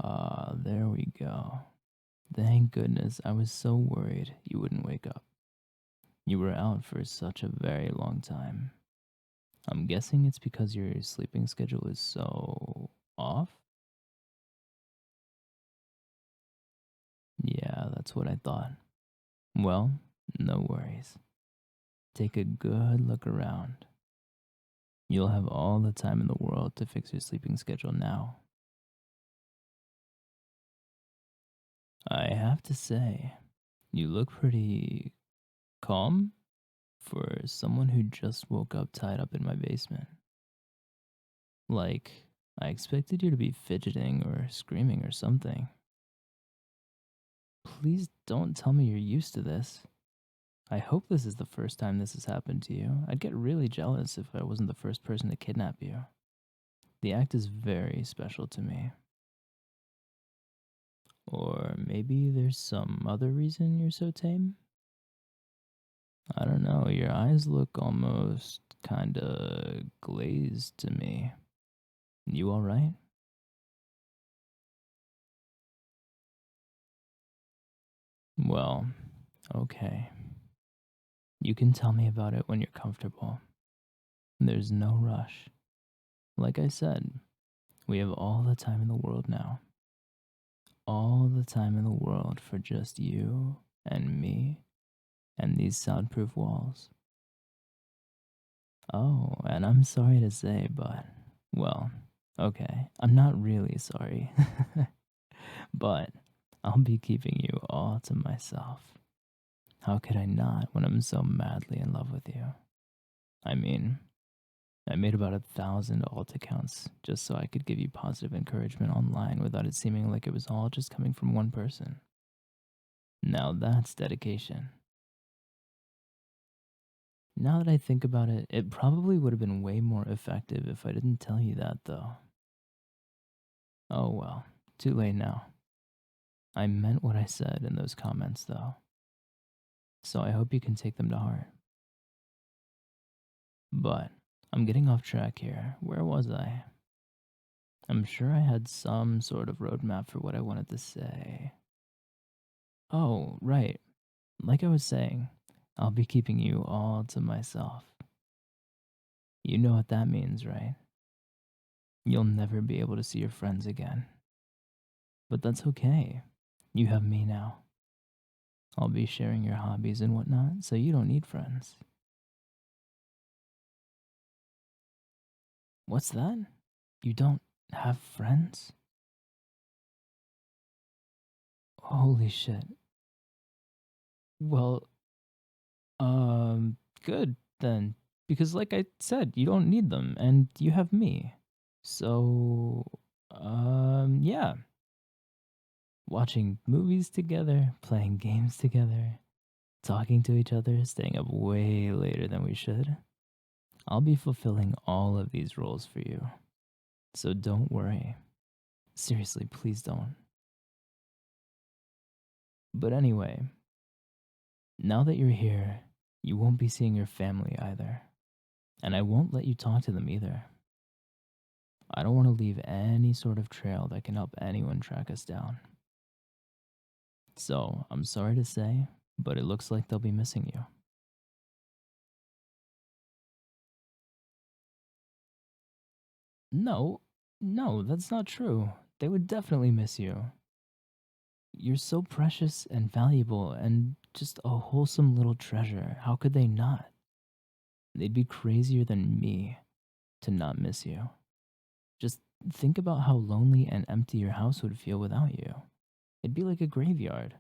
Ah, there we go. Thank goodness, I was so worried you wouldn't wake up. You were out for such a very long time. I'm guessing it's because your sleeping schedule is so off? Yeah, that's what I thought. Well, no worries. Take a good look around. You'll have all the time in the world to fix your sleeping schedule now. I have to say, you look pretty calm for someone who just woke up tied up in my basement. Like, I expected you to be fidgeting or screaming or something. Please don't tell me you're used to this. I hope this is the first time this has happened to you. I'd get really jealous if I wasn't the first person to kidnap you. The act is very special to me. Or maybe there's some other reason you're so tame? I don't know, your eyes look almost kinda glazed to me. You alright? Well, okay. You can tell me about it when you're comfortable. There's no rush. Like I said, we have all the time in the world now. All the time in the world for just you and me and these soundproof walls. Oh, and I'm sorry to say, but, well, okay, I'm not really sorry. But I'll be keeping you all to myself. How could I not when I'm so madly in love with you? I mean, I made about 1,000 alt accounts just so I could give you positive encouragement online without it seeming like it was all just coming from one person. Now that's dedication. Now that I think about it, it probably would have been way more effective if I didn't tell you that, though. Oh well, too late now. I meant what I said in those comments, though. So I hope you can take them to heart. But I'm getting off track here. Where was I? I'm sure I had some sort of roadmap for what I wanted to say. Oh, right. Like I was saying, I'll be keeping you all to myself. You know what that means, right? You'll never be able to see your friends again. But that's okay. You have me now. I'll be sharing your hobbies and whatnot, so you don't need friends. What's that? You don't have friends? Holy shit. Well, good then. Because, like I said, you don't need them, and you have me. So, yeah. Watching movies together, playing games together, talking to each other, staying up way later than we should. I'll be fulfilling all of these roles for you. So don't worry. Seriously, please don't. But anyway, now that you're here, you won't be seeing your family either. And I won't let you talk to them either. I don't want to leave any sort of trail that can help anyone track us down. So I'm sorry to say, but it looks like they'll be missing you. No, no, that's not true. They would definitely miss you. You're so precious and valuable and just a wholesome little treasure. How could they not? They'd be crazier than me to not miss you. Just think about how lonely and empty your house would feel without you. It'd be like a graveyard.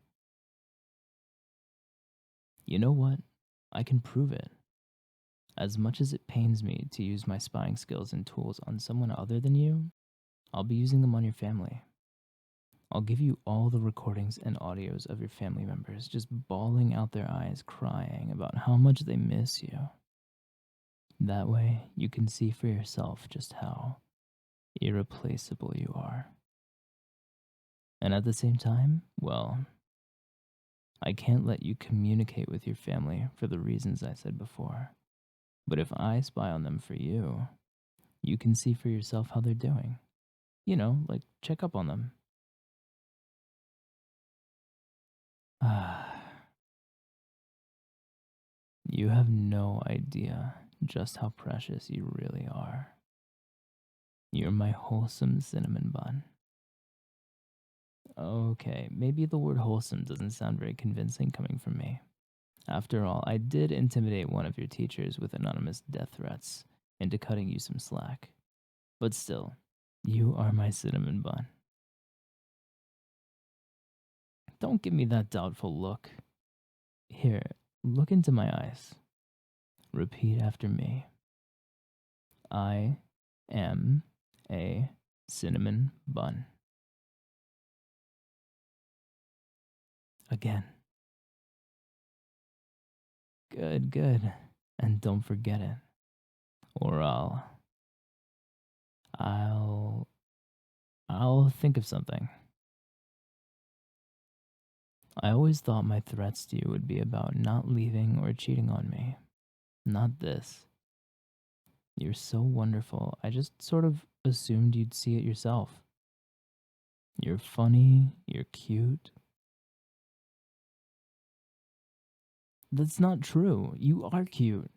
You know what? I can prove it. As much as it pains me to use my spying skills and tools on someone other than you, I'll be using them on your family. I'll give you all the recordings and audios of your family members just bawling out their eyes, crying about how much they miss you. That way, you can see for yourself just how irreplaceable you are. And at the same time, well, I can't let you communicate with your family for the reasons I said before. But if I spy on them for you, you can see for yourself how they're doing. You know, like check up on them. You have no idea just how precious you really are. You're my wholesome cinnamon bun. Okay, maybe the word wholesome doesn't sound very convincing coming from me. After all, I did intimidate one of your teachers with anonymous death threats into cutting you some slack. But still, you are my cinnamon bun. Don't give me that doubtful look. Here, look into my eyes. Repeat after me. I am a cinnamon bun. Again. Good, good. And don't forget it. Or I'll I'll think of something. I always thought my threats to you would be about not leaving or cheating on me. Not this. You're so wonderful. I just sort of assumed you'd see it yourself. You're funny, you're cute. That's not true. You are cute.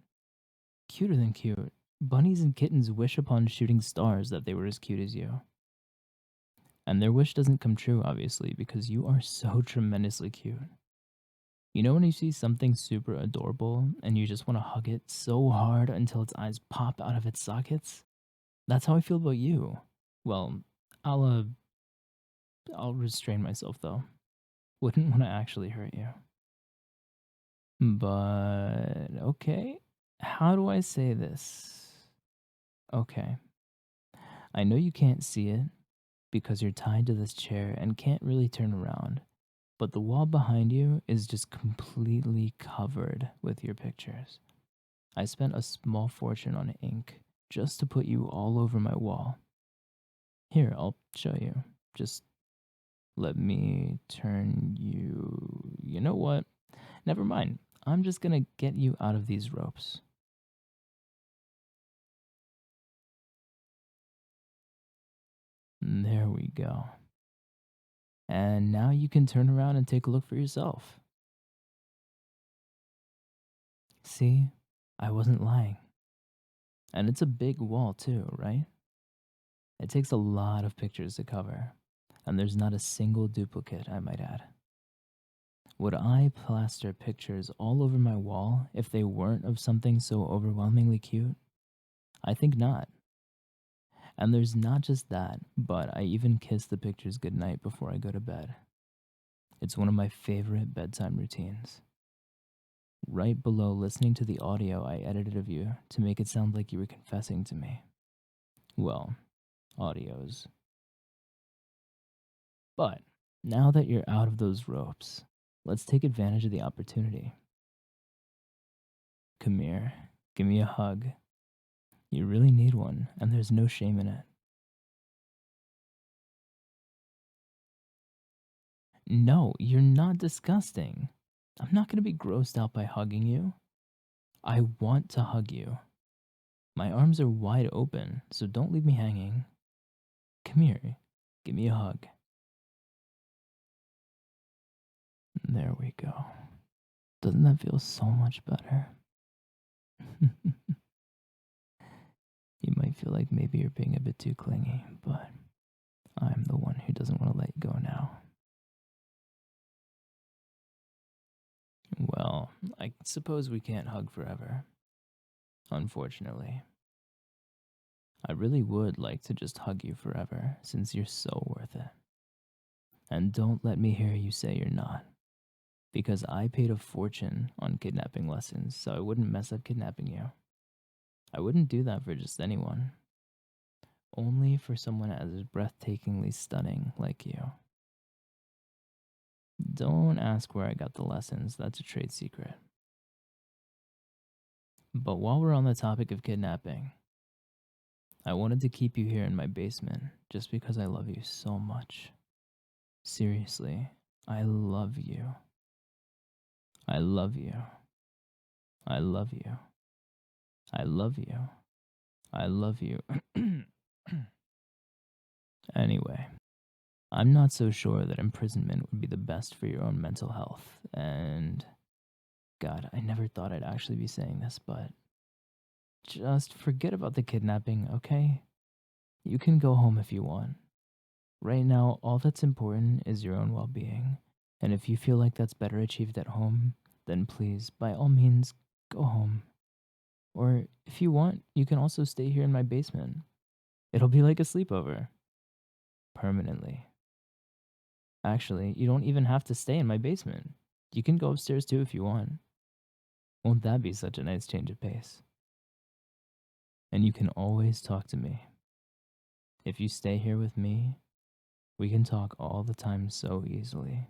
Cuter than cute. Bunnies and kittens wish upon shooting stars that they were as cute as you. And their wish doesn't come true, obviously, because you are so tremendously cute. You know when you see something super adorable and you just want to hug it so hard until its eyes pop out of its sockets? That's how I feel about you. Well, I'll uh, I'll restrain myself though. Wouldn't want to actually hurt you. But okay, how do I say this? Okay, I know you can't see it because you're tied to this chair and can't really turn around, but the wall behind you is just completely covered with your pictures. I spent a small fortune on ink just to put you all over my wall. Here, I'll show you. Just let me turn you. You know what? Never mind. I'm just gonna get you out of these ropes. There we go. And now you can turn around and take a look for yourself. See? I wasn't lying. And it's a big wall, too, right? It takes a lot of pictures to cover. And there's not a single duplicate, I might add. Would I plaster pictures all over my wall if they weren't of something so overwhelmingly cute? I think not. And there's not just that, but I even kiss the pictures goodnight before I go to bed. It's one of my favorite bedtime routines. Right below listening to the audio I edited of you to make it sound like you were confessing to me. Well, audios. But now that you're out of those ropes, let's take advantage of the opportunity. Come here, give me a hug. You really need one, and there's no shame in it. No, you're not disgusting. I'm not going to be grossed out by hugging you. I want to hug you. My arms are wide open, so don't leave me hanging. Come here, give me a hug. There we go. Doesn't that feel so much better? You might feel like maybe you're being a bit too clingy, but I'm the one who doesn't want to let you go now. Well, I suppose we can't hug forever. Unfortunately. I really would like to just hug you forever, since you're so worth it. And don't let me hear you say you're not, because I paid a fortune on kidnapping lessons, so I wouldn't mess up kidnapping you. I wouldn't do that for just anyone. Only for someone as breathtakingly stunning like you. Don't ask where I got the lessons, that's a trade secret. But while we're on the topic of kidnapping, I wanted to keep you here in my basement just because I love you so much. Seriously, I love you. I love you. I love you. I love you. I love you. Anyway, I'm not so sure that imprisonment would be the best for your own mental health. And God, I never thought I'd actually be saying this, but just forget about the kidnapping, okay? You can go home if you want. Right now, all that's important is your own well being. And if you feel like that's better achieved at home, then please, by all means, go home. Or if you want, you can also stay here in my basement. It'll be like a sleepover. Permanently. Actually, you don't even have to stay in my basement. You can go upstairs too if you want. Won't that be such a nice change of pace? And you can always talk to me. If you stay here with me, we can talk all the time so easily.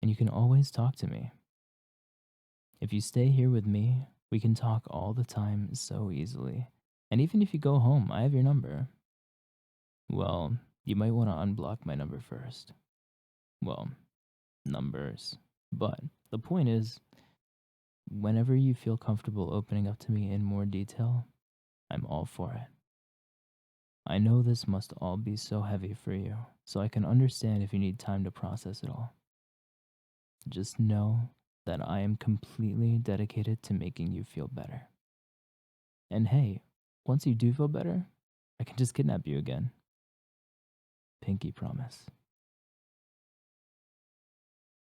And you can always talk to me. If you stay here with me, we can talk all the time so easily. And even if you go home, I have your number. Well, you might want to unblock my number first. Well, numbers. But the point is, whenever you feel comfortable opening up to me in more detail, I'm all for it. I know this must all be so heavy for you, so I can understand if you need time to process it all. Just know that I am completely dedicated to making you feel better. And hey, once you do feel better, I can just kidnap you again. Pinky promise.